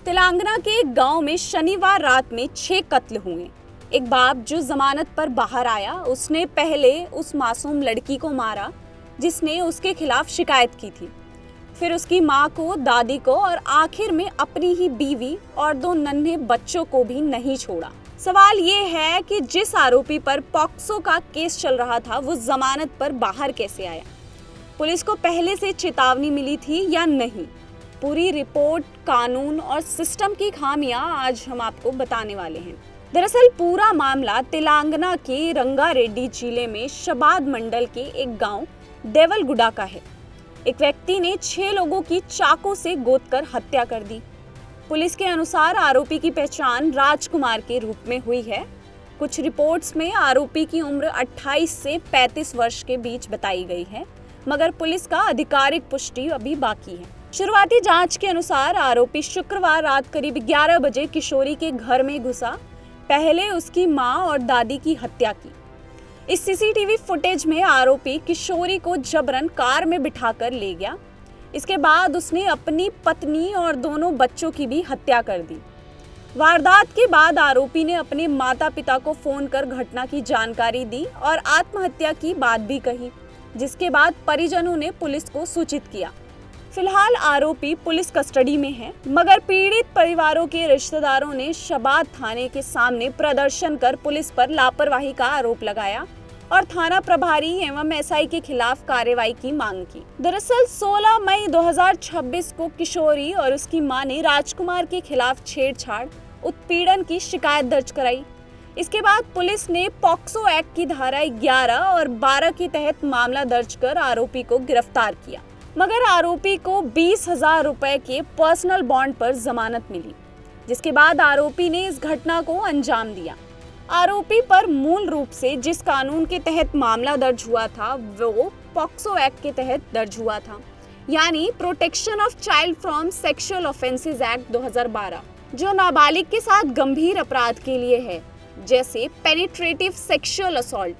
तेलंगाना के एक गांव में शनिवार रात में 6 कत्ल हुए। एक बाप जो जमानत पर बाहर आया, उसने पहले उस मासूम लड़की को मारा जिसने उसके खिलाफ शिकायत की थी, फिर उसकी मां को, दादी को और आखिर में अपनी ही बीवी और 2 नन्हे बच्चों को भी नहीं छोड़ा। सवाल ये है कि जिस आरोपी पर पॉक्सो का केस चल रहा था, वो जमानत पर बाहर कैसे आया? पुलिस को पहले से चेतावनी मिली थी या नहीं? पूरी रिपोर्ट, कानून और सिस्टम की खामियां आज हम आपको बताने वाले हैं। दरअसल पूरा मामला तेलंगाना के रंगारेड्डी जिले में शबाद मंडल के एक गांव देवलगुडा का है। एक व्यक्ति ने 6 लोगों की चाकू से गोदकर हत्या कर दी। पुलिस के अनुसार आरोपी की पहचान राजकुमार के रूप में हुई है। कुछ रिपोर्ट्स में आरोपी की उम्र 28 से 35 वर्ष के बीच बताई गई है, मगर पुलिस का आधिकारिक पुष्टि अभी बाकी है। शुरुआती जांच के अनुसार आरोपी शुक्रवार रात करीब 11 बजे किशोरी के घर में घुसा। पहले उसकी मां और दादी की हत्या की। इस सीसीटीवी फुटेज में आरोपी किशोरी को जबरन कार में बिठाकर ले गया। इसके बाद उसने अपनी पत्नी और दोनों बच्चों की भी हत्या कर दी। वारदात के बाद आरोपी ने अपने माता पिता को फोन कर घटना की जानकारी दी और आत्महत्या की बात भी कही, जिसके बाद परिजनों ने पुलिस को सूचित किया। फिलहाल आरोपी पुलिस कस्टडी में है, मगर पीड़ित परिवारों के रिश्तेदारों ने शबाद थाने के सामने प्रदर्शन कर पुलिस पर लापरवाही का आरोप लगाया और थाना प्रभारी एवं एसआई के खिलाफ कार्रवाई की मांग की। दरअसल 16 मई 2026 को किशोरी और उसकी मां ने राजकुमार के खिलाफ छेड़छाड़, उत्पीड़न की शिकायत दर्ज कराई। इसके बाद पुलिस ने पॉक्सो एक्ट की धारा 11 और 12 के तहत मामला दर्ज कर आरोपी को गिरफ्तार किया, मगर आरोपी को 20,000 रुपए के पर्सनल बॉन्ड पर जमानत मिली, जिसके बाद आरोपी ने इस घटना को अंजाम दिया। आरोपी पर मूल रूप से जिस कानून के तहत मामला दर्ज हुआ था, वो पॉक्सो एक्ट के तहत दर्ज हुआ था, यानी protection of child from sexual offences act 2012, जो नाबालिग के साथ गंभीर अपराध के लिए है, जैसे पेनिट्रेटिव सेक्सुअल असॉल्ट,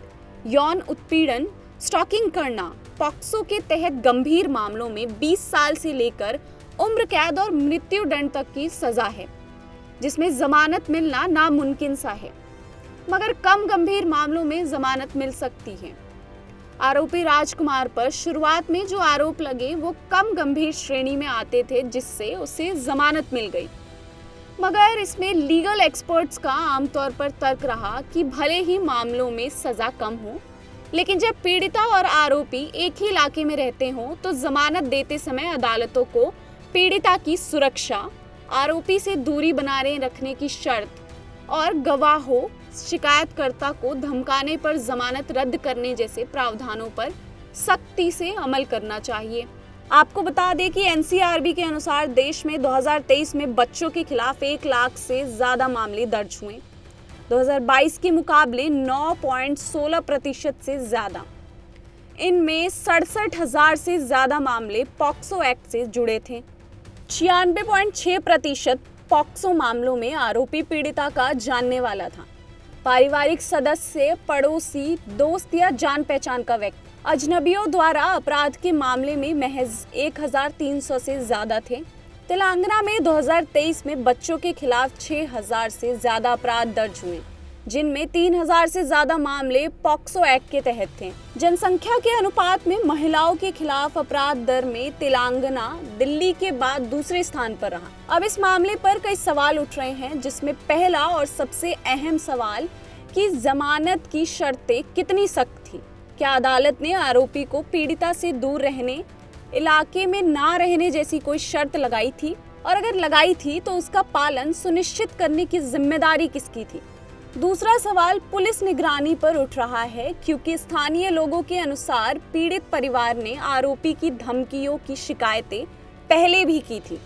यौन उत्पीड़न, स्टॉकिंग करना। पॉक्सो के तहत गंभीर मामलों में 20 साल से लेकर उम्र कैद और मृत्यु दंड तक की सजा है, जिसमें जमानत मिलना नामुमकिन सा है, मगर कम गंभीर मामलों में जमानत मिल सकती है। आरोपी राजकुमार पर शुरुआत में जो आरोप लगे वो कम गंभीर श्रेणी में आते थे, जिससे उसे जमानत मिल गई, मगर इसमें लीगल एक्सपर्ट्स का आमतौर पर तर्क रहा कि भले ही मामलों में सजा कम हो, लेकिन जब पीड़िता और आरोपी एक ही इलाके में रहते हों तो जमानत देते समय अदालतों को पीड़िता की सुरक्षा, आरोपी से दूरी बनाए रखने की शर्त और गवाहों, शिकायतकर्ता को धमकाने पर जमानत रद्द करने जैसे प्रावधानों पर सख्ती से अमल करना चाहिए। आपको बता दें कि एनसीआरबी के अनुसार देश में 2023 में बच्चों के खिलाफ 1 लाख से ज्यादा मामले दर्ज हुए। 2022 के मुकाबले 9.16% से ज्यादा। इनमें 67,000 से ज्यादा मामले पॉक्सो एक्ट से जुड़े थे। 96.6% पॉक्सो मामलों में आरोपी पीड़िता का जानने वाला था, पारिवारिक सदस्य, पड़ोसी, दोस्त या जान पहचान का व्यक्ति। अजनबियों द्वारा अपराध के मामले में महज 1,300 से ज्यादा थे। तेलंगाना में 2023 में बच्चों के खिलाफ 6,000 से ज्यादा अपराध दर्ज हुए, जिनमें 3,000 से ज्यादा मामले पॉक्सो एक्ट के तहत थे। जनसंख्या के अनुपात में महिलाओं के खिलाफ अपराध दर में तेलंगाना दिल्ली के बाद दूसरे स्थान पर रहा। अब इस मामले पर कई सवाल उठ रहे हैं, जिसमें पहला और सबसे अहम सवाल कि जमानत की शर्तें कितनी सख्त थी। क्या अदालत ने आरोपी को पीड़िता से दूर रहने, इलाके में ना रहने जैसी कोई शर्त लगाई थी? और अगर लगाई थी तो उसका पालन सुनिश्चित करने की जिम्मेदारी किसकी थी? दूसरा सवाल पुलिस निगरानी पर उठ रहा है, क्योंकि स्थानीय लोगों के अनुसार पीड़ित परिवार ने आरोपी की धमकियों की शिकायतें पहले भी की थी,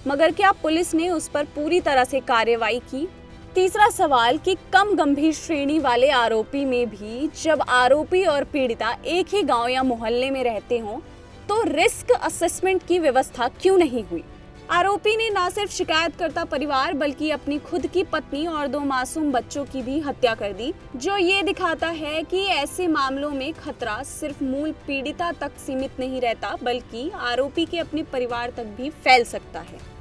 मगर क्या पुलिस ने उस पर पूरी तरह से कार्रवाई की? तीसरा सवाल कि कम गंभीर श्रेणी वाले आरोपी में भी जब आरोपी और पीड़िता एक ही गांव या मोहल्ले में रहते हों तो रिस्क असेसमेंट की व्यवस्था क्यों नहीं हुई? आरोपी ने न सिर्फ शिकायतकर्ता परिवार बल्कि अपनी खुद की पत्नी और 2 मासूम बच्चों की भी हत्या कर दी, जो ये दिखाता है कि ऐसे मामलों में खतरा सिर्फ मूल पीड़िता तक सीमित नहीं रहता, बल्कि आरोपी के अपने परिवार तक भी फैल सकता है।